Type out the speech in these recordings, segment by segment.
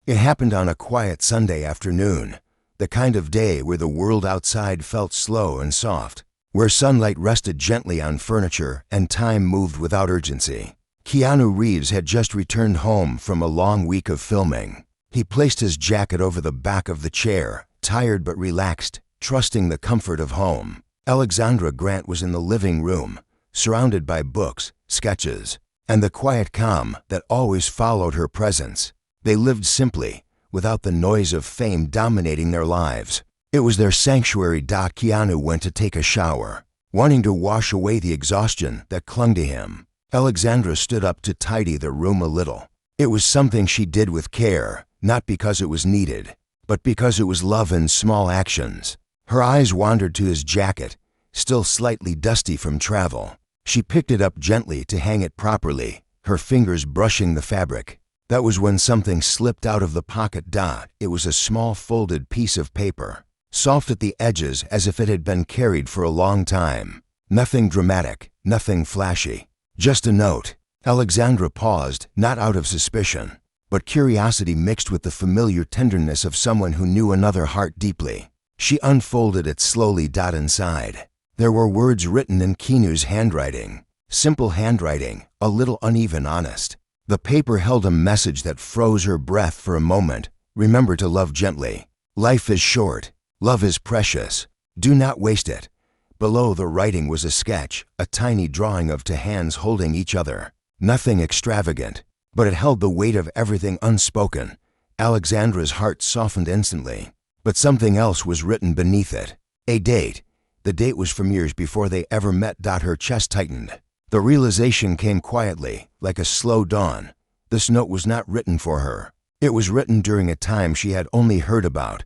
It happened on a quiet Sunday afternoon, the kind of day where the world outside felt slow and soft, where sunlight rested gently on furniture and time moved without urgency. KeanuReeves had just returned home from a long week of filming. He placed his jacket over the back of the chair, tired but relaxed, trusting the comfort of home. Alexandra Grant was in the living room, surrounded by books, sketches, and the quiet calm that always followed her presence. They lived simply, without the noise of fame dominating their lives. It was their sanctuary. Keanu went to take a shower, wanting to wash away the exhaustion that clung to him. Alexandra stood up to tidy the room a little. It was something she did with care, not because it was needed, but because it was love in small actions. Her eyes wandered to his jacket, still slightly dusty from travel. She picked it up gently to hang it properly, her fingers brushing the fabric. That was when something slipped out of the pocket. It was a small folded piece of paper, soft at the edges as if it had been carried for a long time. Nothing dramatic, nothing flashy, just a note. Alexandra paused, not out of suspicion, but curiosity mixed with the familiar tenderness of someone who knew another heart deeply. She unfolded it slowly. Inside, there were words written in Keanu's handwriting, simple handwriting, a little uneven, honest. The paper held a message that froze her breath for a moment. Remember to love gently. Life is short. Love is precious. Do not waste it. Below the writing was a sketch, a tiny drawing of two hands holding each other. Nothing extravagant, but it held the weight of everything unspoken. Alexandra's heart softened instantly, but something else was written beneath it. A date. The date was from years before they ever met. Her chest tightened. The realization came quietly, like a slow dawn. This note was not written for her. It was written during a time she had only heard about,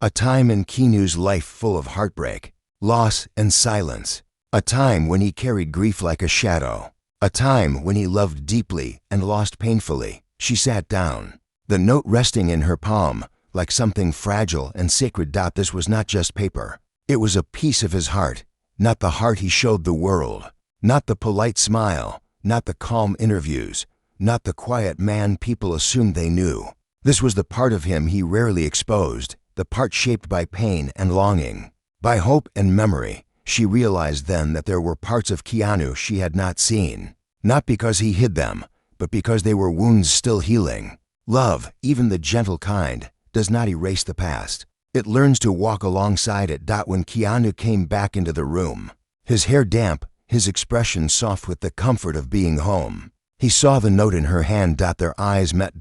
a time in Keanu's life full of heartbreak, loss, and silence, a time when he carried grief like a shadow, a time when he loved deeply and lost painfully. She sat down, the note resting in her palm, like something fragile and sacred. This was not just paper. It was a piece of his heart, not the heart he showed the world. Not the polite smile, not the calm interviews, not the quiet man people assumed they knew. This was the part of him he rarely exposed, the part shaped by pain and longing, by hope and memory. She realized then that there were parts of Keanu she had not seen, not because he hid them, but because they were wounds still healing. Love, even the gentle kind, does not erase the past. It learns to walk alongside it. When Keanu came back into the room, his hair damp, his expression soft with the comfort of being home, he saw the note in her hand. Their eyes met.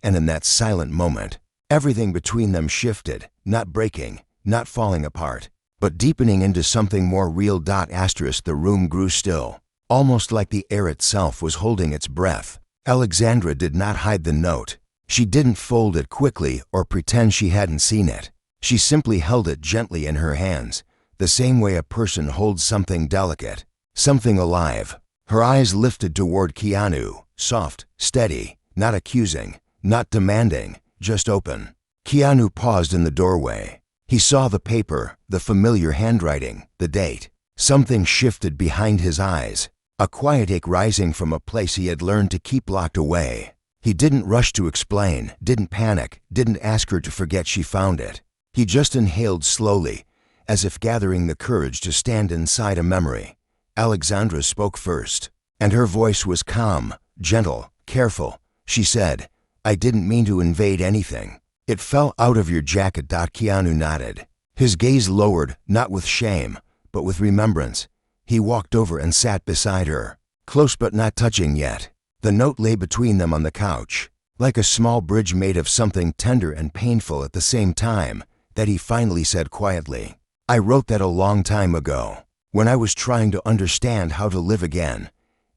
And in that silent moment, everything between them shifted, not breaking, not falling apart, but deepening into something more real. The room grew still, almost like the air itself was holding its breath. Alexandra did not hide the note. She didn't fold it quickly or pretend she hadn't seen it. She simply held it gently in her hands, the same way a person holds something delicate, something alive. Her eyes lifted toward Keanu, soft, steady, not accusing, not demanding, just open. Keanu paused in the doorway. He saw the paper, the familiar handwriting, the date. Something shifted behind his eyes, a quiet ache rising from a place he had learned to keep locked away. He didn't rush to explain, didn't panic, didn't ask her to forget she found it. He just inhaled slowly, as if gathering the courage to stand inside a memory. Alexandra spoke first, and her voice was calm, gentle, careful. She said, "I didn't mean to invade anything. It fell out of your jacket." Keanu nodded. His gaze lowered, not with shame, but with remembrance. He walked over and sat beside her, close but not touching yet. The note lay between them on the couch, like a small bridge made of something tender and painful at the same time. That he finally said quietly, "I wrote that a long time ago, when I was trying to understand how to live again."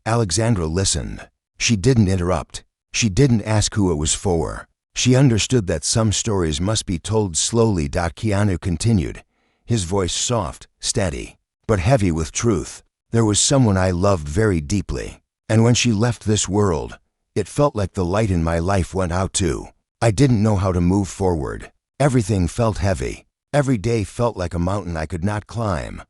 Alexandra listened. She didn't interrupt. She didn't ask who it was for. She understood that some stories must be told slowly. Keanu continued, his voice soft, steady, but heavy with truth. "There was someone I loved very deeply, and when she left this world, it felt like the light in my life went out too. I didn't know how to move forward. Everything felt heavy. Every day felt like a mountain I could not climb."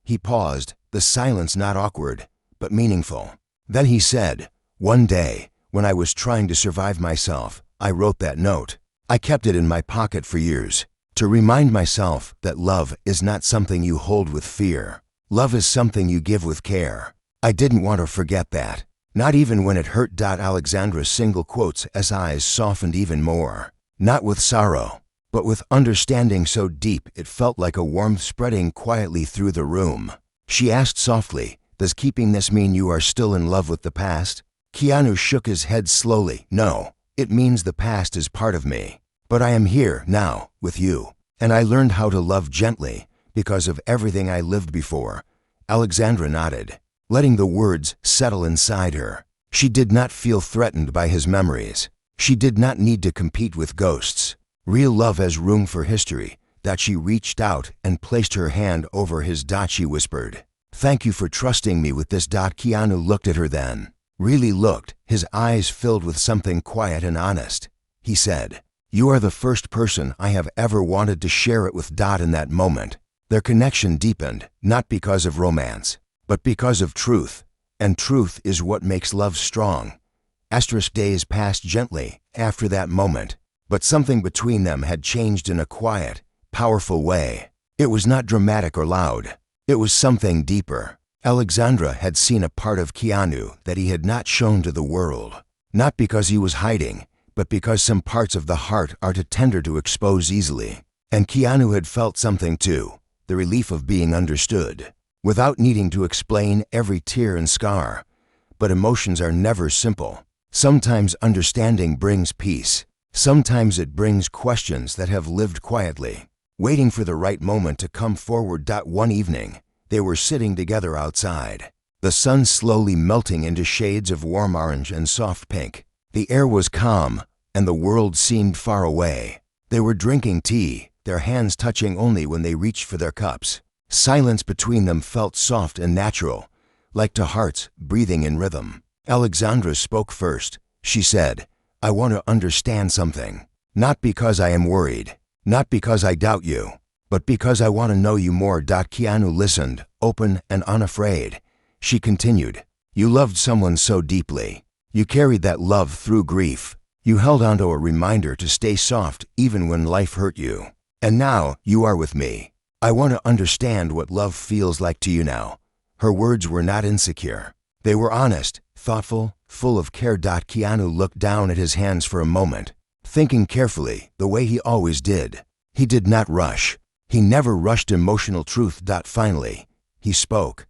He paused, the silence not awkward, but meaningful. Then he said, "One day, when I was trying to survive myself, I wrote that note. I kept it in my pocket for years, to remind myself that love is not something you hold with fear. Love is something you give with care. I didn't want to forget that, not even when it hurt. Alexandra's single quotes as eyes softened even more, not with sorrow, but with understanding so deep it felt like a warmth spreading quietly through the room. She asked softly, "Does keeping this mean you are still in love with the past?" Keanu shook his head slowly. "No, it means the past is part of me. But I am here now, with you, and I learned how to love gently because of everything I lived before." Alexandra nodded, letting the words settle inside her. She did not feel threatened by his memories. She did not need to compete with ghosts. Real love has room for history. That she reached out and placed her hand over his. She whispered, "Thank you for trusting me with this." Keanu looked at her then. Really looked, his eyes filled with something quiet and honest. He said, "You are the first person I have ever wanted to share it with." In that moment, their connection deepened, not because of romance, but because of truth, and truth is what makes love strong. Days passed gently after that moment, but something between them had changed in a quiet, powerful way. It was not dramatic or loud. It was something deeper. Alexandra had seen a part of Keanu that he had not shown to the world, not because he was hiding, but because some parts of the heart are too tender to expose easily. And Keanu had felt something too, the relief of being understood, without needing to explain every tear and scar. But emotions are never simple. Sometimes understanding brings peace. Sometimes it brings questions that have lived quietly, waiting for the right moment to come forward. One evening, they were sitting together outside, the sun slowly melting into shades of warm orange and soft pink. The air was calm, and the world seemed far away. They were drinking tea, their hands touching only when they reached for their cups. Silence between them felt soft and natural, like two hearts breathing in rhythm. Alexandra spoke first. She said, "I want to understand something. Not because I am worried, not because I doubt you, but because I want to know you more." Keanu listened, open and unafraid. She continued, "You loved someone so deeply. You carried that love through grief. You held on to a reminder to stay soft even when life hurt you. And now you are with me. I want to understand what love feels like to you now." Her words were not insecure. They were honest, thoughtful, full of care. Keanu looked down at his hands for a moment, thinking carefully, the way he always did. He did not rush. He never rushed emotional truth. Finally, he spoke.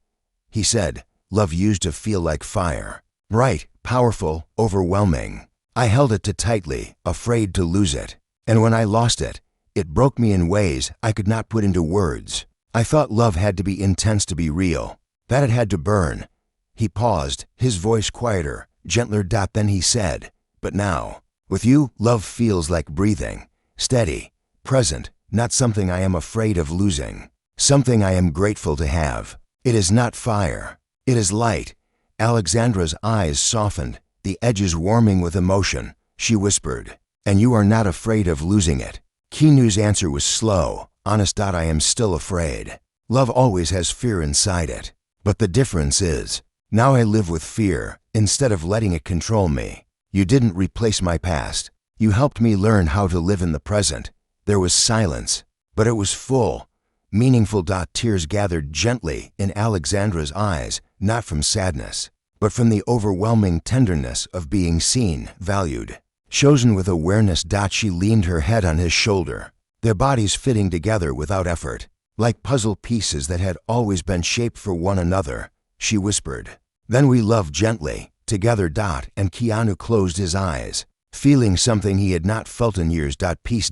He said, "Love used to feel like fire. Bright, powerful, overwhelming. I held it too tightly, afraid to lose it. And when I lost it, it broke me in ways I could not put into words. I thought love had to be intense to be real, that it had to burn." He paused, his voice quieter, gentler. Then he said, "But now, with you, love feels like breathing, steady, present, not something I am afraid of losing, something I am grateful to have. It is not fire, it is light." Alexandra's eyes softened, the edges warming with emotion. She whispered, "And you are not afraid of losing it?" Keanu's answer was slow, honest. "I am still afraid. Love always has fear inside it. But the difference is, now I live with fear instead of letting it control me. You didn't replace my past. You helped me learn how to live in the present." There was silence, but it was full, meaningful. Tears gathered gently in Alexandra's eyes, not from sadness, but from the overwhelming tenderness of being seen, valued, chosen with awareness. She leaned her head on his shoulder, their bodies fitting together without effort, like puzzle pieces that had always been shaped for one another. She whispered, "Then we love gently, together." And Keanu closed his eyes, feeling something he had not felt in years. Peace.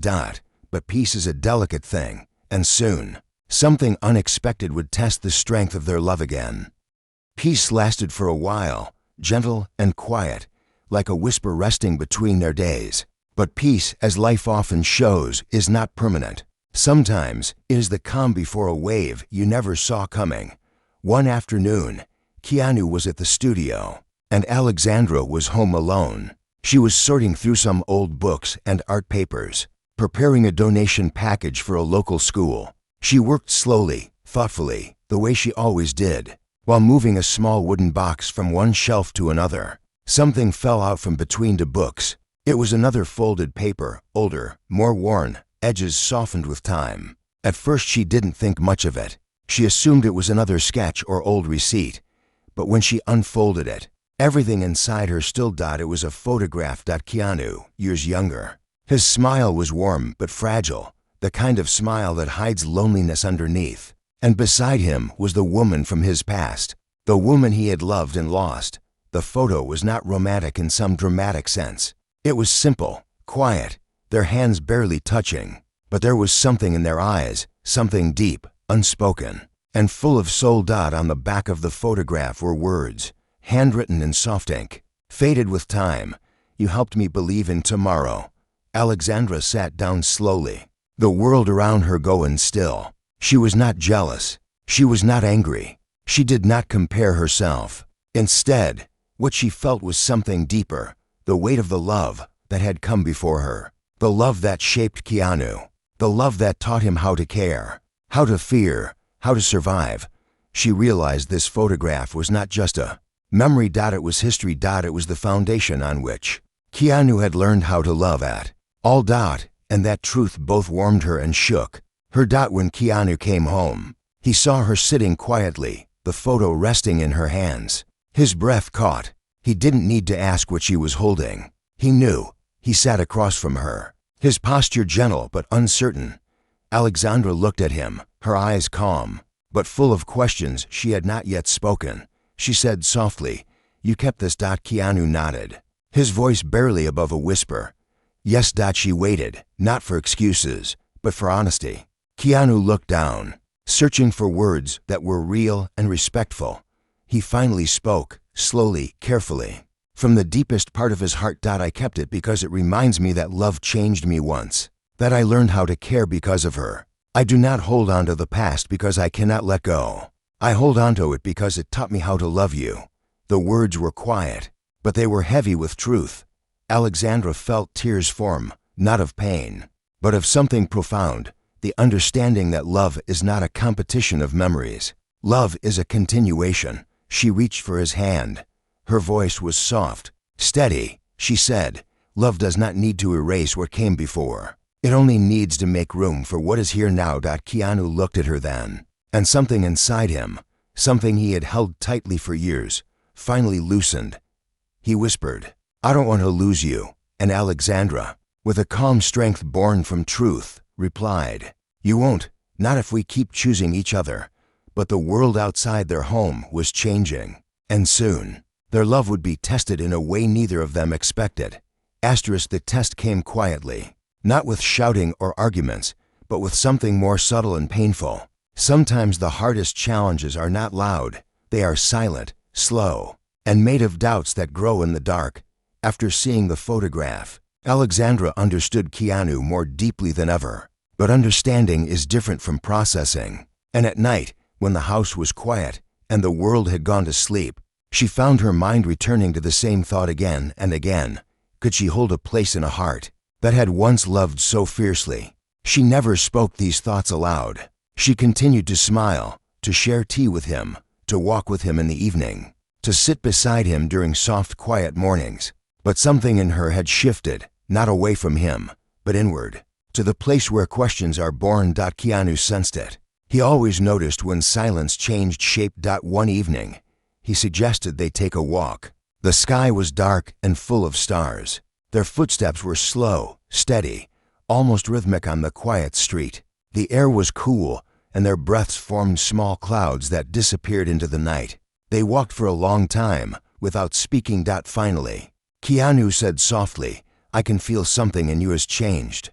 But peace is a delicate thing, and soon, something unexpected would test the strength of their love again. Peace lasted for a while, gentle and quiet, like a whisper resting between their days. But peace, as life often shows, is not permanent. Sometimes it is the calm before a wave you never saw coming. One afternoon, Keanu was at the studio, and Alexandra was home alone. She was sorting through some old books and art papers, preparing a donation package for a local school. She worked slowly, thoughtfully, the way she always did, while moving a small wooden box from one shelf to another. Something fell out from between the books. It was another folded paper, older, more worn, edges softened with time. At first she didn't think much of it. She assumed it was another sketch or old receipt. But when she unfolded it, everything inside her still. It was a photograph. Keanu, years younger. His smile was warm but fragile, the kind of smile that hides loneliness underneath. And beside him was the woman from his past, the woman he had loved and lost. The photo was not romantic in some dramatic sense. It was simple, quiet, their hands barely touching. But there was something in their eyes, something deep, unspoken, and full of soul. On the back of the photograph were words, handwritten in soft ink, faded with time. You helped me believe in tomorrow. Alexandra sat down slowly, the world around her going still. She was not jealous. She was not angry. She did not compare herself. Instead, what she felt was something deeper, the weight of the love that had come before her, the love that shaped Keanu, the love that taught him how to care, how to fear, how to survive. She realized this photograph was not just a memory. It was history. It was the foundation on which Keanu had learned how to love at all. And that truth both warmed her and shook her. When Keanu came home, he saw her sitting quietly, the photo resting in her hands. His breath caught. He didn't need to ask what she was holding. He knew. He sat across from her, his posture gentle but uncertain. Alexandra looked at him, her eyes calm, but full of questions she had not yet spoken. She said softly, "You kept this." Keanu nodded, his voice barely above a whisper. "Yes." She waited, not for excuses, but for honesty. Keanu looked down, searching for words that were real and respectful. He finally spoke, slowly, carefully. "From the deepest part of his heart. I kept it because it reminds me that love changed me once, that I learned how to care because of her. I do not hold on to the past because I cannot let go. I hold on to it because it taught me how to love you." The words were quiet, but they were heavy with truth. Alexandra felt tears form, not of pain, but of something profound, the understanding that love is not a competition of memories. Love is a continuation. She reached for his hand. Her voice was soft, steady. She said, "Love does not need to erase what came before. It only needs to make room for what is here now." Keanu looked at her then, and something inside him, something he had held tightly for years, finally loosened. He whispered, "I don't want to lose you." And Alexandra, with a calm strength born from truth, replied, "You won't, not if we keep choosing each other." But the world outside their home was changing, and soon, their love would be tested in a way neither of them expected. The test came quietly, not with shouting or arguments, but with something more subtle and painful. Sometimes the hardest challenges are not loud. They are silent, slow, and made of doubts that grow in the dark. After seeing the photograph, Alexandra understood Keanu more deeply than ever. But understanding is different from processing. And at night, when the house was quiet and the world had gone to sleep, she found her mind returning to the same thought again and again. Could she hold a place in a heart that had once loved so fiercely? She never spoke these thoughts aloud. She continued to smile, to share tea with him, to walk with him in the evening, to sit beside him during soft, quiet mornings. But something in her had shifted, not away from him, but inward, to the place where questions are born. Keanu sensed it. He always noticed when silence changed shape. One evening, he suggested they take a walk. The sky was dark and full of stars. Their footsteps were slow, steady, almost rhythmic on the quiet street. The air was cool, and their breaths formed small clouds that disappeared into the night. They walked for a long time, without speaking. Finally, Keanu said softly, "I can feel something in you has changed."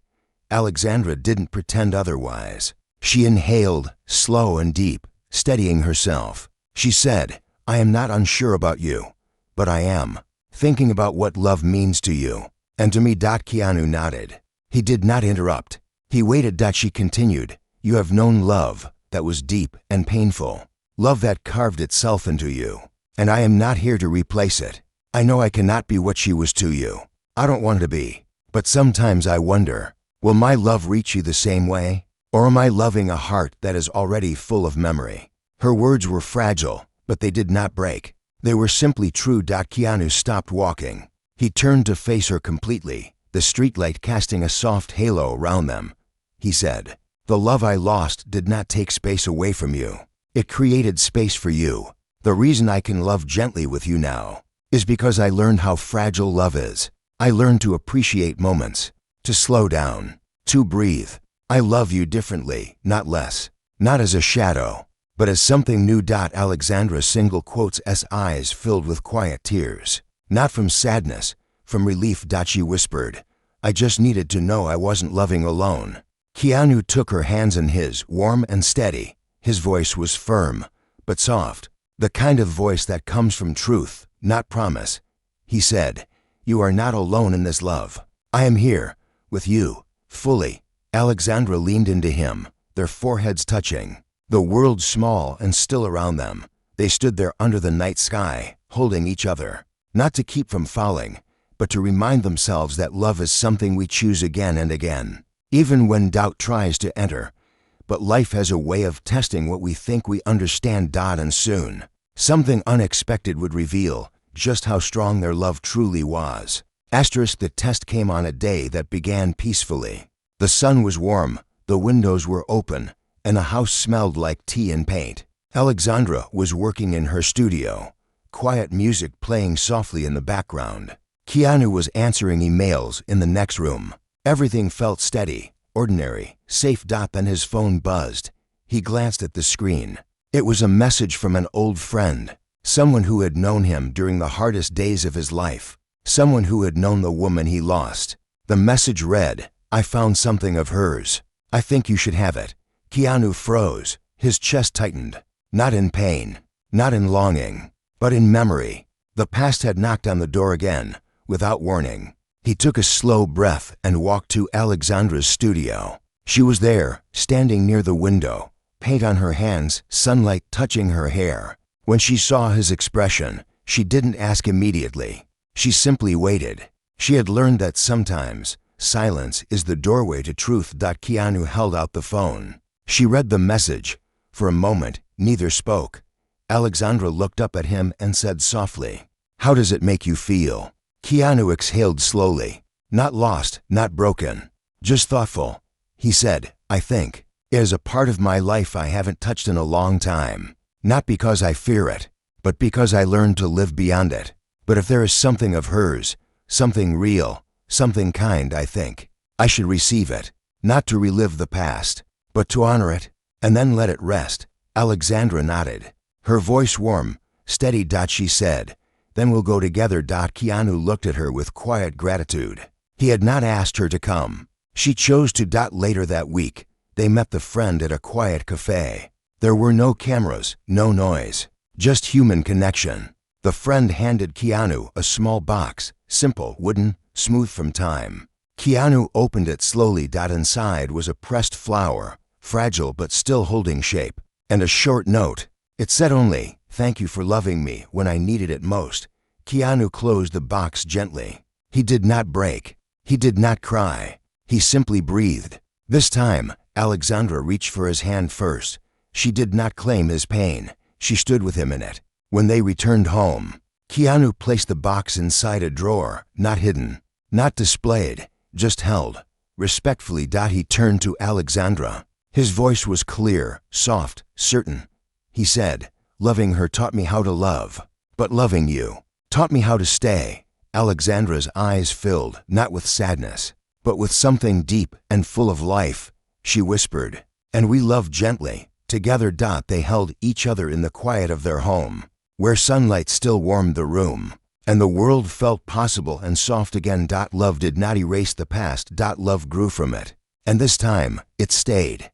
Alexandra didn't pretend otherwise. She inhaled, slow and deep, steadying herself. She said, "I am not unsure about you, but I am thinking about what love means to you, and to me." Keanu nodded. He did not interrupt. He waited. She continued, "You have known love that was deep and painful, love that carved itself into you, and I am not here to replace it. I know I cannot be what she was to you. I don't want to be, but sometimes I wonder, will my love reach you the same way? Or am I loving a heart that is already full of memory?" Her words were fragile, but they did not break. They were simply true. Keanu stopped walking. He turned to face her completely, the streetlight casting a soft halo around them. He said, "The love I lost did not take space away from you. It created space for you. The reason I can love gently with you now is because I learned how fragile love is. I learned to appreciate moments, to slow down, to breathe. I love you differently, not less, not as a shadow, but as something new." Alexandra single quotes S eyes filled with quiet tears. Not from sadness, from relief. She whispered, "I just needed to know I wasn't loving alone." Keanu took her hands in his, warm and steady. His voice was firm, but soft, the kind of voice that comes from truth, not promise. He said, "You are not alone in this love. I am here, with you, fully." Alexandra leaned into him, their foreheads touching. The world small and still around them. They stood there under the night sky, holding each other. Not to keep from falling, but to remind themselves that love is something we choose again and again, even when doubt tries to enter. But life has a way of testing what we think we understand. And soon, something unexpected would reveal just how strong their love truly was. The test came on a day that began peacefully. The sun was warm, the windows were open, and the house smelled like tea and paint. Alexandra was working in her studio, quiet music playing softly in the background. Keanu was answering emails in the next room. Everything felt steady, ordinary, safe. Then his phone buzzed. He glanced at the screen. It was a message from an old friend, someone who had known him during the hardest days of his life, someone who had known the woman he lost. The message read, "I found something of hers. I think you should have it." Keanu froze, his chest tightened, not in pain, not in longing, but in memory. The past had knocked on the door again, without warning. He took a slow breath and walked to Alexandra's studio. She was there, standing near the window, paint on her hands, sunlight touching her hair. When she saw his expression, she didn't ask immediately. She simply waited. She had learned that sometimes silence is the doorway to truth. Keanu held out the phone. She read the message. For a moment, neither spoke. Alexandra looked up at him and said softly, "How does it make you feel?" Keanu exhaled slowly. "Not lost, not broken, just thoughtful." He said, "I think it is a part of my life I haven't touched in a long time. Not because I fear it, but because I learned to live beyond it. But if there is something of hers, something real, something kind, I think I should receive it, not to relive the past, but to honor it, and then let it rest." Alexandra nodded, her voice warm, steady. She said, "Then we'll go together." Keanu looked at her with quiet gratitude. He had not asked her to come. She chose to. Later that week, they met the friend at a quiet cafe. There were no cameras, no noise, just human connection. The friend handed Keanu a small box, simple, wooden, smooth from time. Keanu opened it slowly. Inside was a pressed flower, fragile but still holding shape, and a short note. It said only, "Thank you for loving me when I needed it most." Keanu closed the box gently. He did not break. He did not cry. He simply breathed. This time, Alexandra reached for his hand first. She did not claim his pain. She stood with him in it. When they returned home, Keanu placed the box inside a drawer, not hidden, not displayed, just held. Respectfully, he turned to Alexandra. His voice was clear, soft, certain. He said, "Loving her taught me how to love, but loving you taught me how to stay." Alexandra's eyes filled, not with sadness, but with something deep and full of life. She whispered, "And we loved gently." Together. They held each other in the quiet of their home, where sunlight still warmed the room, and the world felt possible and soft again. Love did not erase the past. Love grew from it, and this time, it stayed.